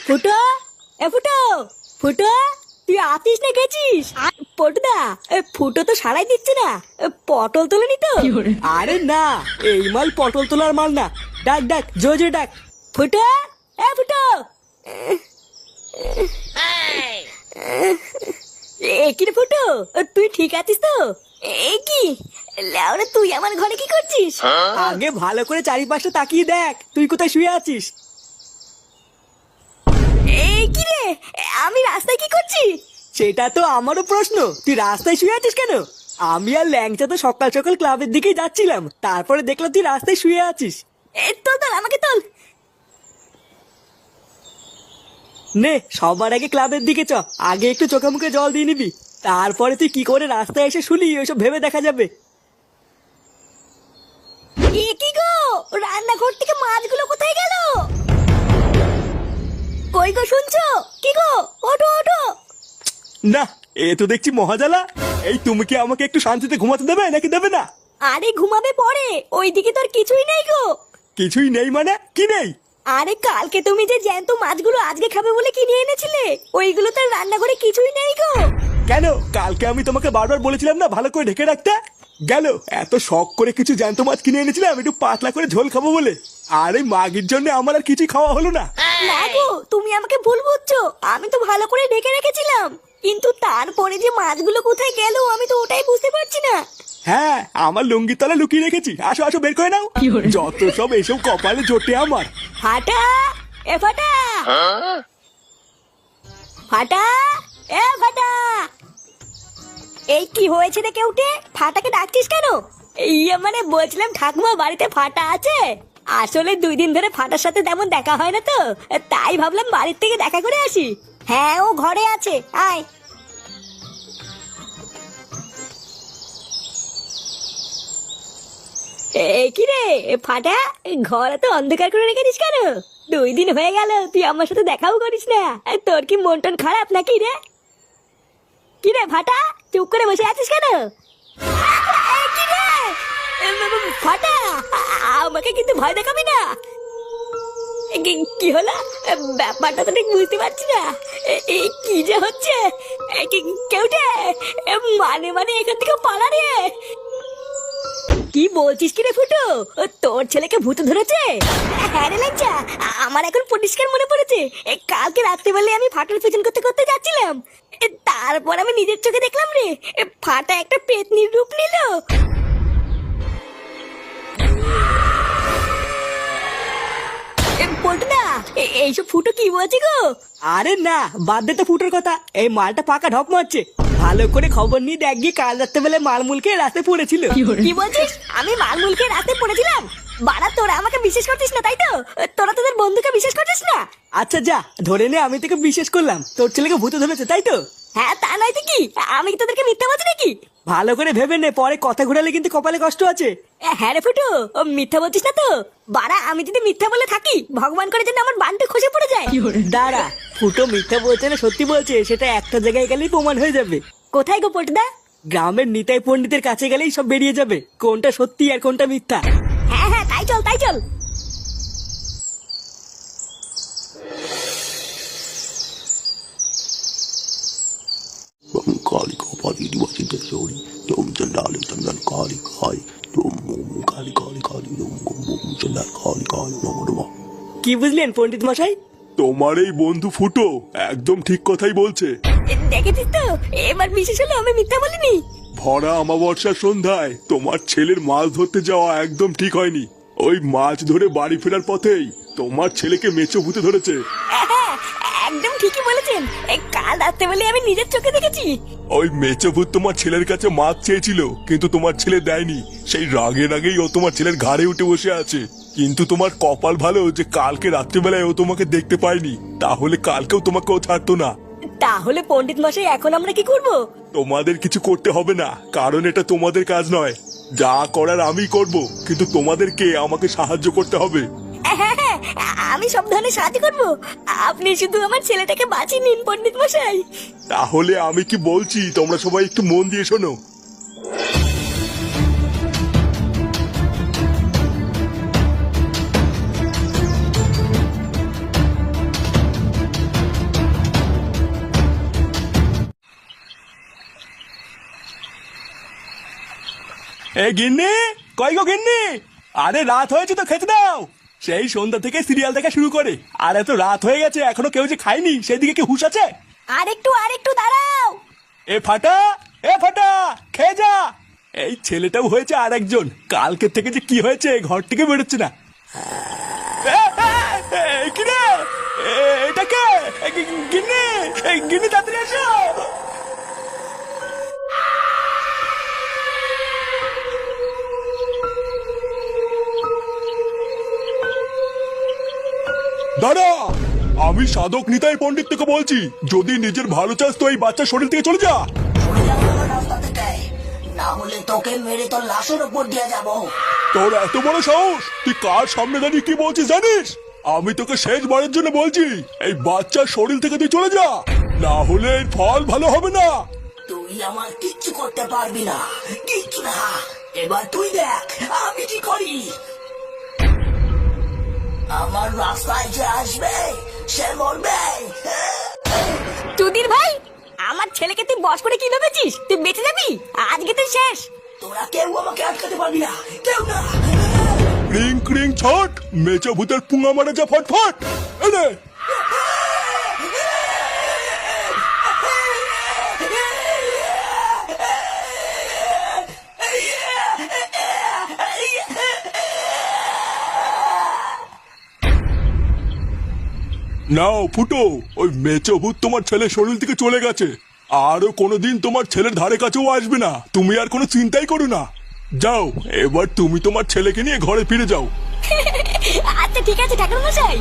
ফুটো, এ ফুটো, ফুটো, তুই আতিস না গেছিস? পটুদা, ফুটো তো সারাই দিচ্ছে না। পটল তোলেনি তো? আরে না, এই মাল পটল তোলার মাল না। ডাক ডাক, জোরে জোরে ডাক। ফুটো, এ ফুটো। কি রে ফুটো, তুই ঠিক আছিস তো? এ কি লেওরা, তুই আমার ঘরে কি করছিস? আগে ভালো করে চারিপাশে তাকিয়ে দেখ, তুই কোথায় শুয়ে আছিস। এই কি রে, আমি রাস্তায় কি করছি? সেটা তো আমারও প্রশ্ন, তুই রাস্তায় শুয়ে আছিস কেন? আমি আর ল্যাংচা তো সকাল সকাল ক্লাবের দিকেই যাচ্ছিলাম, তারপরে দেখলাম তুই রাস্তায় শুয়ে আছিস। তোল তোল, আমাকে তোল। নে, সবার আগে ক্লাবের দিকে চ, আগে একটু চোখে মুখে জল দিয়ে নিবি, তারপরে তুই কি করে রাস্তায় এসে শুলি ওইসব ভেবে দেখা যাবে। এ কি গো, রান্নাঘর থেকে মাছগুলো কোথায় গেল? কই গো, শুনছো? কি গো, ওঠো ওঠো। না, এ তো দেখছি মহাজালা। এই তুমি কি আমাকে একটু শান্তিতে ঘুমাতে দেবে নাকি দেবে না? আরে ঘুমাবে পরে, ওইদিকে তোর কিছুই নেই গো। কিছুই নেই মানে কি নেই? আরে কালকে তুমি যে জ্যান্ত মাছগুলো আজকে খাবে বলে কিনে এনেছিলে, ওইগুলো তো রান্নাঘরে কিছুই নেই গো। কেন, কালকে আমি তোমাকে বারবার বলেছিলাম না ভালো করে ঢেকে রাখতে? গেল, এত শখ করে কিছু জ্যান্ত মাছ কিনে এনেছিলাম একটু পাতলা করে ঝোল খাবো বলে, আর এই মাগির জন্য আমার আর কিছুই খাওয়া হলো না। না গো, তুমি আমাকে ভুল বুঝছো, আমি তো ভালো করে ঢেকে রেখেছিলাম, কিন্তু তারপরে যে মাছগুলো কোথায় গেল আমি তো ওটাই বুঝতে পারছি না। হ্যাঁ, আমার লুঙ্গির তলা লুকিয়ে রেখেছি, আসো আসো বের করে নাও। যত সব এইসব কপালে জোটে আমার। ফাটা, এ ফাটা, ফাটা, এ ফাটা। এই কি হয়েছে রে কেউটে, ফাটাকে ডাকছিস কেন? ইয়ে মানে বলছিলাম ঠাকুমা বাড়িতে ফাটা আছে? আসলে 2 দিন ধরে ফাটার সাথে তেমন দেখা হয় না তো, তাই ভাবলাম বাড়ির থেকে দেখা করে আসি। হ্যাঁ, ও ঘরে আছে, আয়। এই কি রে ফাটা, ঘরে তো অন্ধকার করে রেখেছিস কেন? 2 দিন হয়ে গেল তুই আমার সাথে দেখাও করিস না। তোর কি মন টন খারাপ নাকি রে? কি রে ফাটা, চুপ করে বসে আছিস কেন? এই কি রে ফাটা, আমাকে কিন্তু ভয় দেখাবি না। কি হলো, ব্যাপারটা তো ঠিক বুঝতে পারছি না। কি যে হচ্ছে, কেউটে মানে মানে এখান থেকে পালা রে। কি বলছিস কি রে ফুটো, তোর ছেলেকে ভূত ধরেছে? হ্যাঁ রে লাজ্জা, আমার এখন পরিষ্কার মনে পড়েছে। কালকে রাত্রিবেলা আমি ফাটার পেছন করতে করতে যাচ্ছিলাম, তারপর আমি নিজের চোখে দেখলাম রে, ফাটা একটা পেতনির রূপ নিল। পল্টুদা, এইসব ফুটো কি বলছি গো? আরে না, বাদ দে তো ফুটোর কথা, এই মালটা পাকা ঢপ মারছে। ভালো করে খবর নিয়ে দেখ গিয়ে, কাল রাত্রেবেলা মালমুলকে রাস্তায় পড়েছিল। কি বলছিস, আমি মালমুলকে রাস্তায় পড়েছিলাম? বাড়া, তোরা আমাকে বিশ্বাস করছিস না তাই তো? তোরা তোদের বন্ধুকে বিশ্বাস করছিস না? আচ্ছা যা, ধরে নে আমি তোকে বিশ্বাস করলাম, তোর ছেলেকে ভূতে ধরেছে তাই তো? হ্যাঁ, তা নয় তো কি, আমি কি তোদেরকে মিথ্যা বলছি নাকি? ভালো করে ভেবে নে, পরে কথা ঘুরালে কিন্তু কপালে কষ্ট আছে। হ্যাঁ রে ফুটু, মিথ্যা বলছিস না তো? বাড়া, আমি যদি মিথ্যা বলে থাকি, ভগবান করে যেন আমার বান্টু খসে পড়ে যায়। দাঁড়া, ফুটো মিথ্যা বলছে না সত্যি বলছে সেটা একটা জায়গায় গেলেই প্রমাণ হয়ে যাবে। কোথায় গো পল্টুদা? গ্রামের নিতাই পণ্ডিতের কাছে গেলেই সব বেরিয়ে যাবে, কোনটা সত্যি আর কোনটা মিথ্যা। হ্যাঁ হ্যাঁ, তাই চল তাই চল। Kali kapali di wajib tersori, dom jendali jendal kali kali, dom kali kali kali, dom jendal kali kali, dom dom. কি বুঝলেন পণ্ডিত মশাই? তোমার এই বন্ধু ফুটো একদম ঠিক কথাই বলছে। দেখেছিস তো, এবার বিশেষ হলো আমি মিথ্যা বলিনি। ভরা অমাবস্যার সন্ধ্যায় তোমার ছেলের মাছ ধরতে যাওয়া একদম ঠিক হয়নি। ওই মাছ ধরে বাড়ি ফেরার পথেই তোমার ছেলেকে মেচো ভূতে ধরেছে। হ্যাঁ, একদম ঠিকই বলেছেন, কাল রাতে বলে আমি নিজের চোখে দেখেছি। ওই মেচো ভূত তোমার ছেলের কাছে মাছ চেয়েছিল, কিন্তু তোমার ছেলে দেয়নি। সেই রাগে রাগেই ও তোমার ছেলের ঘাড়ে উঠে বসে আছে। কিন্তু তোমার কপাল ভালো যে কালকে রাত্রিবেলায় ও তোমাকে দেখতে পায়নি, তাহলে কালকেও তোমাকে ও ছাড়তো না। তাহলে পণ্ডিত মশাই এখন আমরা কি করব? তোমাদের কিছু করতে হবে না, কারণ এটা তোমাদের কাজ নয়। যা করার আমি করব, কিন্তু তোমাদেরকে আমাকে সাহায্য করতে হবে। হ্যাঁ হ্যাঁ, আমি সব ধরনের সাহায্য করবো, আপনি শুধু আমার ছেলেটাকে বাঁচিয়ে নিন পণ্ডিত মশাই। তাহলে আমি কি বলছি তোমরা সবাই একটু মন দিয়ে শোনো। এ গিন্নি, কই গো গিন্নি? আরে রাত হয়েছে তো, খেতে দাও। সেই সন্ধ্যা থেকে সিরিয়াল দেখা শুরু করে আর এত রাত হয়ে গেছে এখনো কেউ যে খায়নি, সেদিকে কি হুঁশ আছে? আরেকটু দাঁড়াও। এ ফাটা, এ ফাটা, খেয়ে যা। এই ছেলেটাও হয়েছে আর একজন, কালকে থেকে যে কি হয়েছে ঘর থেকে বেরোচ্ছে না। কি রে, এটা কে? গিন্নি, গিন্নি তাড়াতাড়ি এসো। দাঁড়া, আমি সাধক নিতাই পণ্ডিত থেকে বলছি। যদি নিজের ভালো চাস তো এই বাচ্চার শরীর থেকে চলে যা। চলে যাবো আমার রাস্তা থেকে, না হলে তোকে মেরে তোর লাশের উপর দিয়ে যাবো। তোর এত বড় সাহস, তুই কার সামনে দাঁড়িয়ে কি বলছিস জানিস? আমি তোকে শেষবারের জন্য বলছি, এই বাচ্চার শরীর থেকে তুই চলে যা, না হলে এর ফল ভালো হবে না। তুই আমার কিচ্ছু করতে পারবি না, কিচ্ছু না। এবার তুই দেখ আমি কি করি। আমার রাস্তায় যে আসবে সে মরবে। চুদির ভাই, আমার ছেলেকে তুই বস করে কি ভেবেছিস? তুই বেঁচে যাবি? আজকে তুই শেষ। তোরা কেউ আমাকে আটকাতে পারবি না, কেউ না। ক্রিং ক্রিং ছট, মেচে ভূতের পুঙা মারা যা ফটফট। এনে নাও ফুটো, ওই মেচো ভূত তোমার ছেলের শরীর থেকে চলে গেছে। আরো কোনোদিন তোমার ছেলের ধারে কাছেও আসবে না। তুমি আর কোনো চিন্তাই করো না। যাও, এবার তুমি তোমার ছেলেকে নিয়ে ঘরে ফিরে যাও। আচ্ছা ঠিক আছে ঠাকুর মশাই।